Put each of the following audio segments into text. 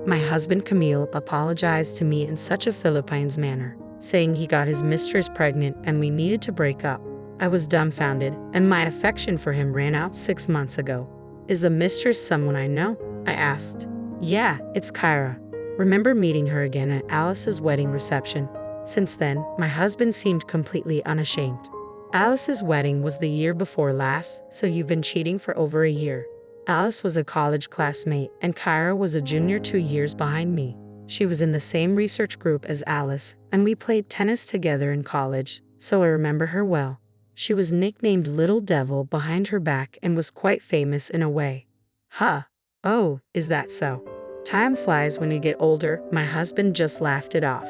My husband Camille apologized to me in such a Philippines manner, saying he got his mistress pregnant and we needed to break up. I was dumbfounded, and my affection for him ran out 6 months ago. Is the mistress someone I know? I asked. Yeah, it's Kyra. Remember meeting her again at Alice's wedding reception. Since then, my husband seemed completely unashamed. Alice's wedding was the year before last, so you've been cheating for over a year. Alice was a college classmate, and Kyra was a junior 2 years behind me. She was in the same research group as Alice, and we played tennis together in college, so I remember her well. She was nicknamed Little Devil behind her back and was quite famous in a way. Huh. Oh, is that so? Time flies when you get older. My husband just laughed it off.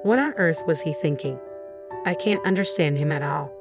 What on earth was he thinking? I can't understand him at all.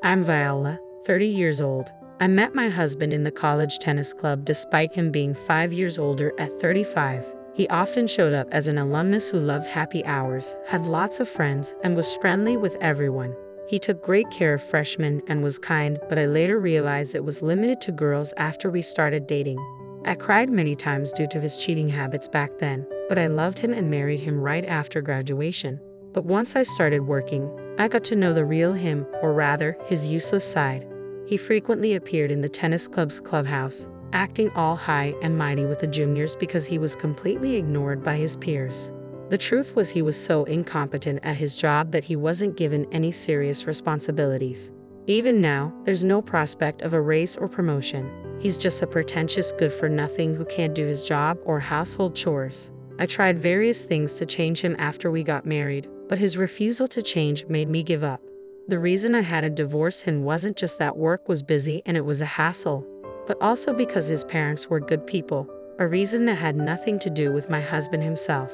I'm Viola, 30 years old. I met my husband in the college tennis club despite him being 5 years older at 35. He often showed up as an alumnus who loved happy hours, had lots of friends, and was friendly with everyone. He took great care of freshmen and was kind, but I later realized it was limited to girls after we started dating. I cried many times due to his cheating habits back then, but I loved him and married him right after graduation. But once I started working, I got to know the real him, or rather, his useless side. He frequently appeared in the tennis club's clubhouse, acting all high and mighty with the juniors because he was completely ignored by his peers. The truth was he was so incompetent at his job that he wasn't given any serious responsibilities. Even now, there's no prospect of a raise or promotion. He's just a pretentious good-for-nothing who can't do his job or household chores. I tried various things to change him after we got married, but his refusal to change made me give up. The reason I had to divorce him wasn't just that work was busy and it was a hassle, but also because his parents were good people, a reason that had nothing to do with my husband himself.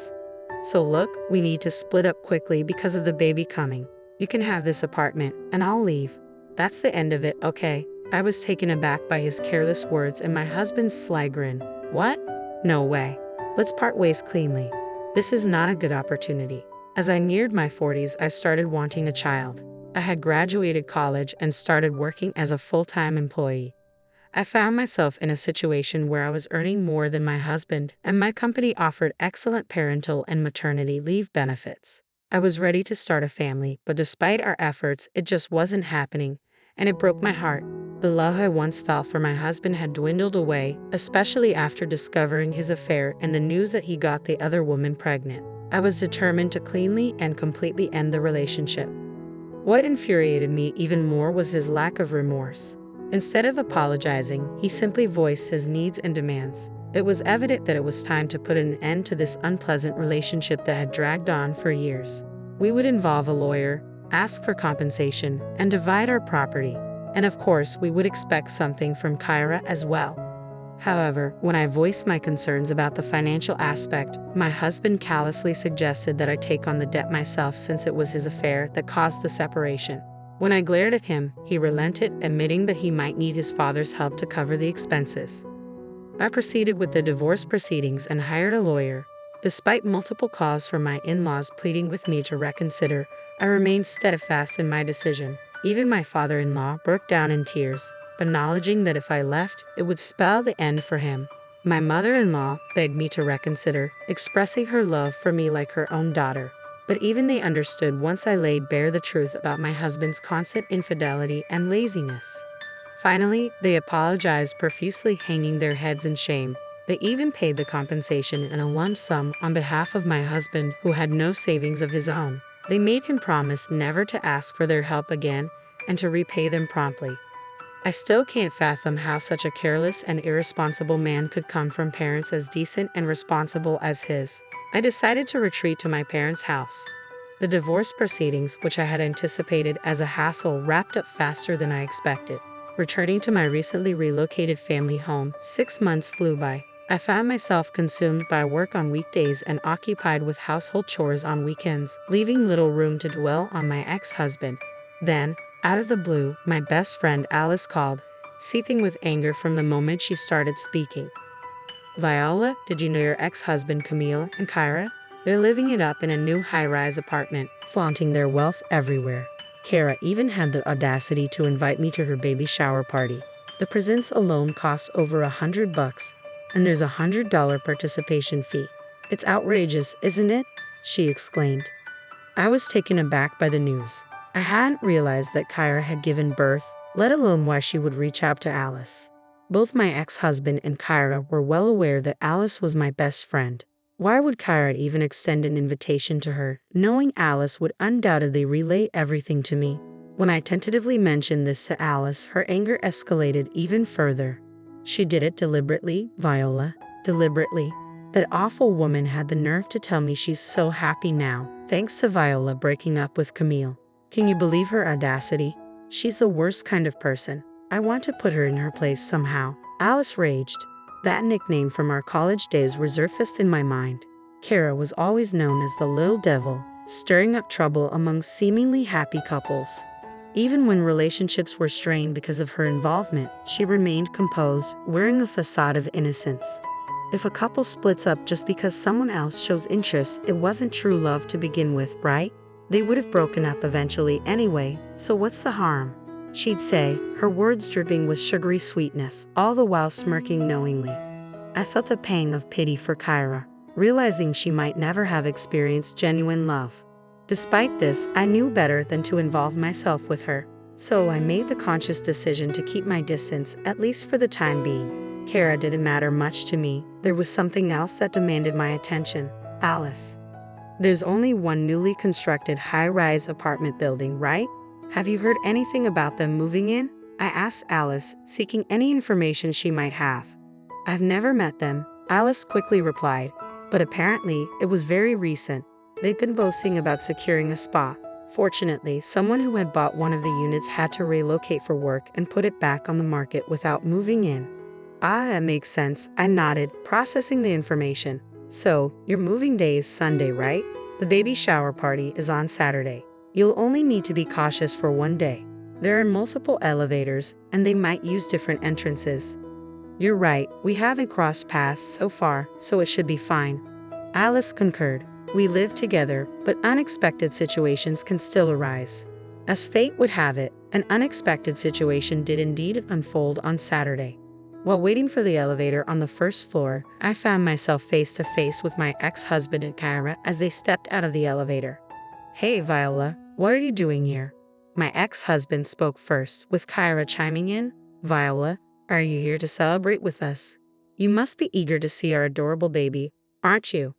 So look, we need to split up quickly because of the baby coming. You can have this apartment, and I'll leave. That's the end of it, okay? I was taken aback by his careless words and my husband's sly grin. What? No way. Let's part ways cleanly. This is not a good opportunity. As I neared my 40s, I started wanting a child. I had graduated college and started working as a full-time employee. I found myself in a situation where I was earning more than my husband, and my company offered excellent parental and maternity leave benefits. I was ready to start a family, but despite our efforts, it just wasn't happening, and it broke my heart. The love I once felt for my husband had dwindled away, especially after discovering his affair and the news that he got the other woman pregnant. I was determined to cleanly and completely end the relationship. What infuriated me even more was his lack of remorse. Instead of apologizing, he simply voiced his needs and demands. It was evident that it was time to put an end to this unpleasant relationship that had dragged on for years. We would involve a lawyer, ask for compensation, and divide our property. And of course, we would expect something from Kyra as well. However, when I voiced my concerns about the financial aspect, my husband callously suggested that I take on the debt myself since it was his affair that caused the separation. When I glared at him, he relented, admitting that he might need his father's help to cover the expenses. I proceeded with the divorce proceedings and hired a lawyer. Despite multiple calls from my in-laws pleading with me to reconsider, I remained steadfast in my decision. Even my father-in-law broke down in tears, acknowledging that if I left, it would spell the end for him. My mother-in-law begged me to reconsider, expressing her love for me like her own daughter. But even they understood once I laid bare the truth about my husband's constant infidelity and laziness. Finally, they apologized profusely, hanging their heads in shame. They even paid the compensation in a lump sum on behalf of my husband, who had no savings of his own. They made him promise never to ask for their help again and to repay them promptly. I still can't fathom how such a careless and irresponsible man could come from parents as decent and responsible as his. I decided to retreat to my parents' house. The divorce proceedings, which I had anticipated as a hassle, wrapped up faster than I expected. Returning to my recently relocated family home, 6 months flew by. I found myself consumed by work on weekdays and occupied with household chores on weekends, leaving little room to dwell on my ex-husband. Then, out of the blue, my best friend Alice called, seething with anger from the moment she started speaking. Viola, did you know your ex-husband Camille and Kyra? They're living it up in a new high-rise apartment, flaunting their wealth everywhere. Kyra even had the audacity to invite me to her baby shower party. The presents alone cost over $100, and there's a $100 participation fee. It's outrageous, isn't it? She exclaimed. I was taken aback by the news. I hadn't realized that Kyra had given birth, let alone why she would reach out to Alice. Both my ex-husband and Kyra were well aware that Alice was my best friend. Why would Kyra even extend an invitation to her, knowing Alice would undoubtedly relay everything to me? When I tentatively mentioned this to Alice, her anger escalated even further. She did it deliberately, Viola. Deliberately. That awful woman had the nerve to tell me she's so happy now, thanks to Viola breaking up with Camille. Can you believe her audacity? She's the worst kind of person. I want to put her in her place somehow. Alice raged. That nickname from our college days resurfaced in my mind. Kara was always known as the little devil, stirring up trouble among seemingly happy couples. Even when relationships were strained because of her involvement, she remained composed, wearing a facade of innocence. If a couple splits up just because someone else shows interest, it wasn't true love to begin with, right? They would have broken up eventually anyway, so what's the harm? She'd say, her words dripping with sugary sweetness, all the while smirking knowingly. I felt a pang of pity for Kyra, realizing she might never have experienced genuine love. Despite this, I knew better than to involve myself with her, so I made the conscious decision to keep my distance, at least for the time being. Kara didn't matter much to me. There was something else that demanded my attention. Alice. There's only one newly constructed high-rise apartment building, right? Have you heard anything about them moving in? I asked Alice, seeking any information she might have. I've never met them, Alice quickly replied, but apparently it was very recent. They'd been boasting about securing a spot. Fortunately, someone who had bought one of the units had to relocate for work and put it back on the market without moving in. Ah, that makes sense, I nodded, processing the information. So, your moving day is Sunday, right? The baby shower party is on Saturday. You'll only need to be cautious for one day. There are multiple elevators, and they might use different entrances. You're right, we haven't crossed paths so far, so it should be fine. Alice concurred. We live together, but unexpected situations can still arise. As fate would have it, an unexpected situation did indeed unfold on Saturday. While waiting for the elevator on the first floor, I found myself face to face with my ex-husband and Kyra as they stepped out of the elevator. Hey, Viola, what are you doing here? My ex-husband spoke first, with Kyra chiming in. Viola, are you here to celebrate with us? You must be eager to see our adorable baby, aren't you?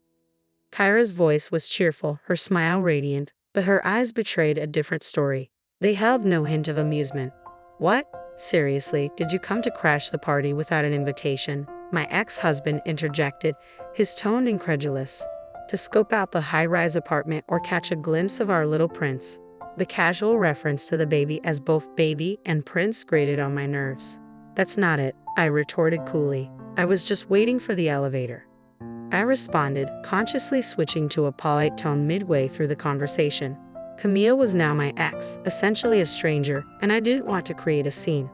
Kyra's voice was cheerful, her smile radiant, but her eyes betrayed a different story. They held no hint of amusement. What? Seriously, did you come to crash the party without an invitation? My ex-husband interjected, his tone incredulous. To scope out the high-rise apartment or catch a glimpse of our little prince. The casual reference to the baby as both baby and prince grated on my nerves. That's not it, I retorted coolly. I was just waiting for the elevator. I responded, consciously switching to a polite tone midway through the conversation. Camille was now my ex, essentially a stranger, and I didn't want to create a scene.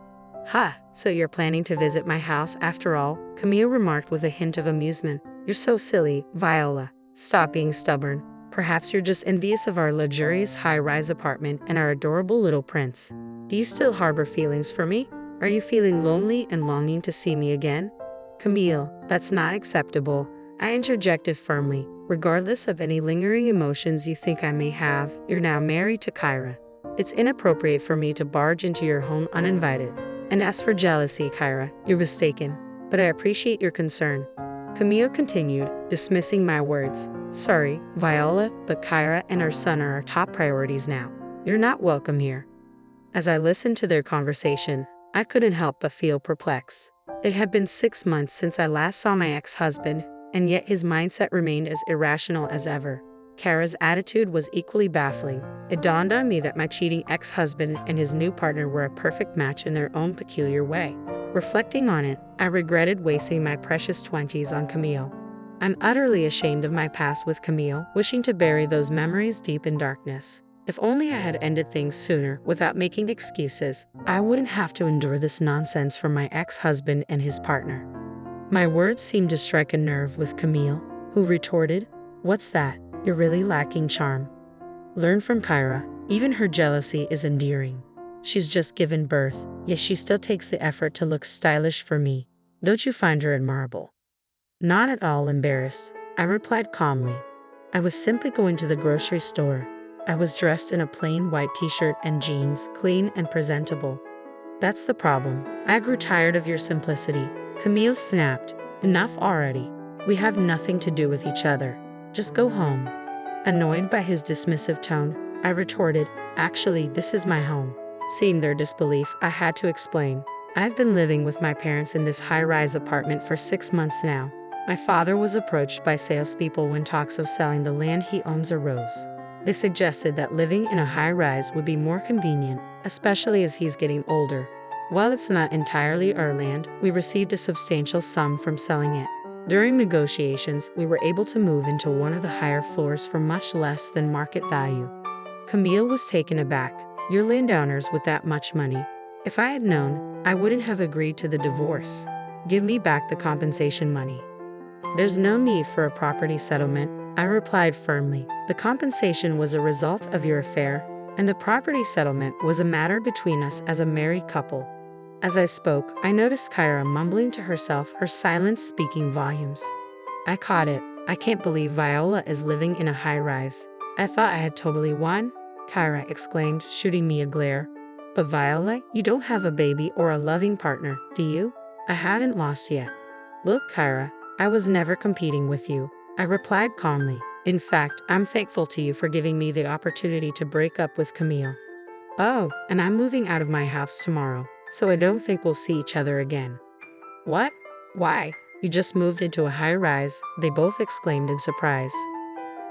Ha, so you're planning to visit my house after all? Camille remarked with a hint of amusement. You're so silly, Viola. Stop being stubborn. Perhaps you're just envious of our luxurious high-rise apartment and our adorable little prince. Do you still harbor feelings for me? Are you feeling lonely and longing to see me again? Camille, that's not acceptable, I interjected firmly. Regardless of any lingering emotions you think I may have, you're now married to Kyra. It's inappropriate for me to barge into your home uninvited. And as for jealousy, Kyra, you're mistaken. But I appreciate your concern. Camille continued, dismissing my words. Sorry, Viola, but Kyra and our son are our top priorities now. You're not welcome here. As I listened to their conversation, I couldn't help but feel perplexed. It had been 6 months since I last saw my ex-husband, and yet his mindset remained as irrational as ever. Kara's attitude was equally baffling. It dawned on me that my cheating ex-husband and his new partner were a perfect match in their own peculiar way. Reflecting on it, I regretted wasting my precious 20s on Camille. I'm utterly ashamed of my past with Camille, wishing to bury those memories deep in darkness. If only I had ended things sooner without making excuses, I wouldn't have to endure this nonsense from my ex-husband and his partner. My words seemed to strike a nerve with Camille, who retorted, What's that? You're really lacking charm. Learn from Kyra. Even her jealousy is endearing. She's just given birth, yet she still takes the effort to look stylish for me. Don't you find her admirable? Not at all embarrassed. I replied calmly. I was simply going to the grocery store. I was dressed in a plain white t-shirt and jeans, clean and presentable. That's the problem. I grew tired of your simplicity. Camille snapped. Enough already. We have nothing to do with each other. Just go home. Annoyed by his dismissive tone, I retorted, actually, this is my home. Seeing their disbelief, I had to explain. I've been living with my parents in this high-rise apartment for 6 months now. My father was approached by salespeople when talks of selling the land he owns arose. They suggested that living in a high-rise would be more convenient, especially as he's getting older. While it's not entirely our land, we received a substantial sum from selling it. During negotiations, we were able to move into one of the higher floors for much less than market value. Camille was taken aback. You're landowners with that much money. If I had known, I wouldn't have agreed to the divorce. Give me back the compensation money. There's no need for a property settlement, I replied firmly. The compensation was a result of your affair, and the property settlement was a matter between us as a married couple. As I spoke, I noticed Kyra mumbling to herself, her silence speaking volumes. I caught it. I can't believe Viola is living in a high-rise. I thought I had totally won, Kyra exclaimed, shooting me a glare. But Viola, you don't have a baby or a loving partner, do you? I haven't lost yet. Look, Kyra, I was never competing with you, I replied calmly. In fact, I'm thankful to you for giving me the opportunity to break up with Camille. Oh, and I'm moving out of my house tomorrow, so I don't think we'll see each other again. What? Why? You just moved into a high-rise, they both exclaimed in surprise.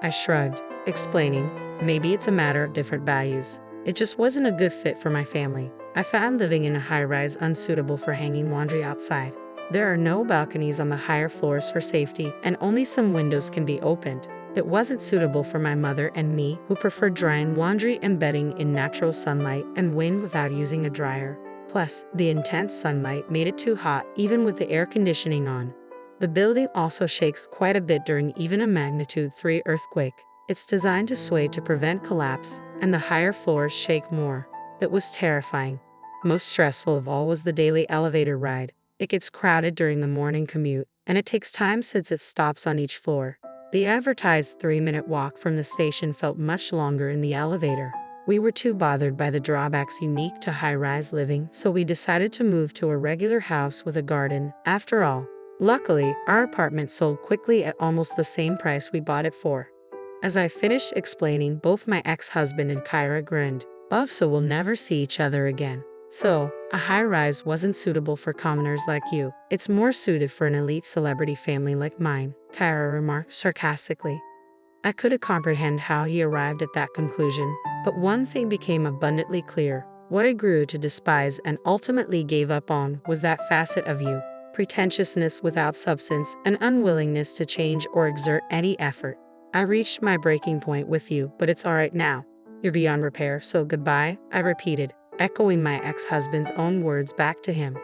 I shrugged, explaining, maybe it's a matter of different values. It just wasn't a good fit for my family. I found living in a high-rise unsuitable for hanging laundry outside. There are no balconies on the higher floors for safety, and only some windows can be opened. It wasn't suitable for my mother and me, who preferred drying laundry and bedding in natural sunlight and wind without using a dryer. Plus, the intense sunlight made it too hot even with the air conditioning on. The building also shakes quite a bit during even a magnitude 3 earthquake. It's designed to sway to prevent collapse, and the higher floors shake more. It was terrifying. Most stressful of all was the daily elevator ride. It gets crowded during the morning commute, and it takes time since it stops on each floor. The advertised 3-minute walk from the station felt much longer in the elevator. We were too bothered by the drawbacks unique to high-rise living, so we decided to move to a regular house with a garden. After all, luckily, our apartment sold quickly at almost the same price we bought it for. As I finished explaining, both my ex-husband and Kyra grinned. Oh, so we'll never see each other again. So, a high-rise wasn't suitable for commoners like you. It's more suited for an elite celebrity family like mine, Kyra remarked sarcastically. I couldn't comprehend how he arrived at that conclusion, but one thing became abundantly clear. What I grew to despise and ultimately gave up on was that facet of you, pretentiousness without substance, and unwillingness to change or exert any effort. I reached my breaking point with you, but it's all right now. You're beyond repair, so goodbye, I repeated, echoing my ex-husband's own words back to him.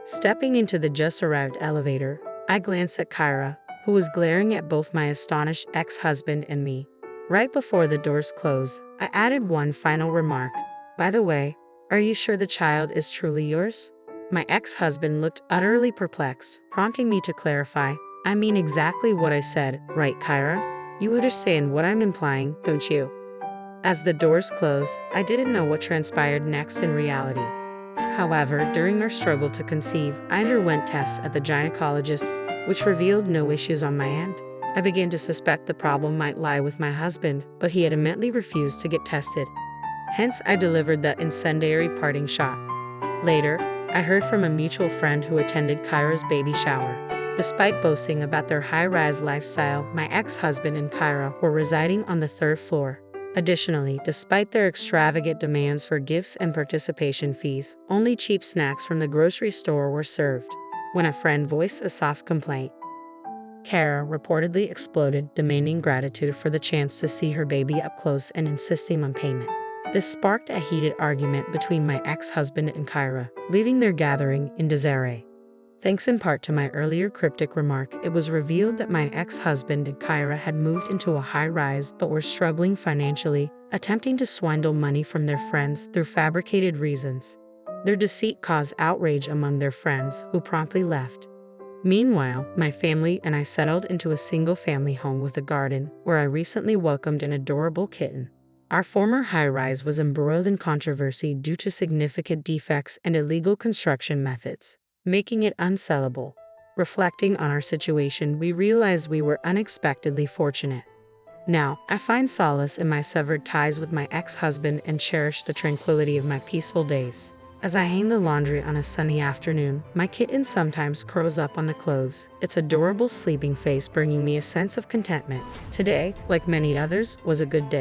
Stepping into the just-arrived elevator, I glanced at Kyra, who was glaring at both my astonished ex-husband and me. Right before the doors closed, I added one final remark. By the way, are you sure the child is truly yours? My ex-husband looked utterly perplexed, prompting me to clarify. I mean exactly what I said, right, Kyra? You understand what I'm implying, don't you? As the doors closed, I didn't know what transpired next in reality. However, during our struggle to conceive, I underwent tests at the gynecologist, which revealed no issues on my end. I began to suspect the problem might lie with my husband, but he adamantly refused to get tested. Hence, I delivered that incendiary parting shot. Later, I heard from a mutual friend who attended Kyra's baby shower. Despite boasting about their high-rise lifestyle, my ex-husband and Kyra were residing on the 3rd floor. Additionally, despite their extravagant demands for gifts and participation fees, only cheap snacks from the grocery store were served. When a friend voiced a soft complaint, Kyra reportedly exploded, demanding gratitude for the chance to see her baby up close and insisting on payment. This sparked a heated argument between my ex-husband and Kyra, leaving their gathering in disarray. Thanks in part to my earlier cryptic remark, it was revealed that my ex-husband and Kyra had moved into a high-rise but were struggling financially, attempting to swindle money from their friends through fabricated reasons. Their deceit caused outrage among their friends, who promptly left. Meanwhile, my family and I settled into a single-family home with a garden, where I recently welcomed an adorable kitten. Our former high-rise was embroiled in controversy due to significant defects and illegal construction methods, making it unsellable. Reflecting on our situation, we realized we were unexpectedly fortunate. Now, I find solace in my severed ties with my ex-husband and cherish the tranquility of my peaceful days. As I hang the laundry on a sunny afternoon, my kitten sometimes curls up on the clothes, its adorable sleeping face bringing me a sense of contentment. Today, like many others, was a good day.